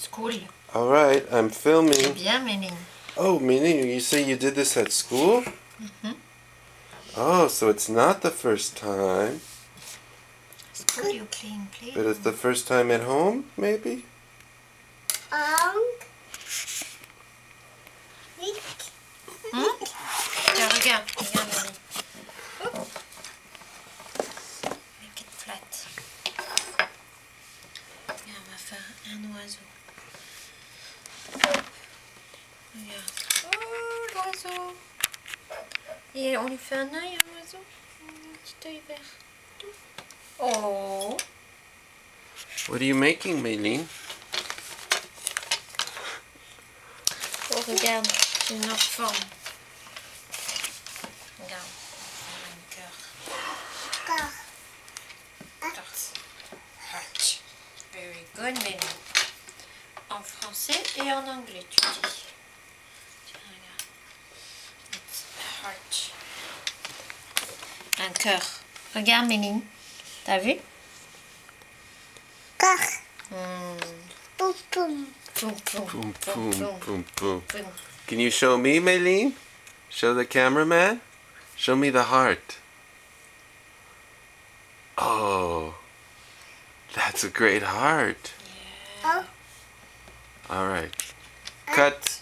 School. All right, I'm filming. Bien, Meline. Oh, Meline, you say you did this at school? Mm-hmm. Oh, so it's not the first time. School, you clean Play-Doh. But it's the first time at home, maybe? Tiens, regarde, Meline. Hop. Make it flat. Viens, on va faire un oiseau. Regarde. Oh, l'oiseau. Et on lui fait un œil à l'oiseau. Un petit œil vert. Oh. What are you making, Meline? Oh, regarde, c'est une autre forme. Regarde, un cœur. Heart. Very good, Meline. En français et en anglais, tu dis. Tiens, regarde. It's a heart. Un cœur. Regarde, Meline. T'as vu? Boom, boom, boom, boom. Can you show me, Meline? Show the cameraman? Show me the heart. Oh, that's a great heart. Yeah. All right. Cut.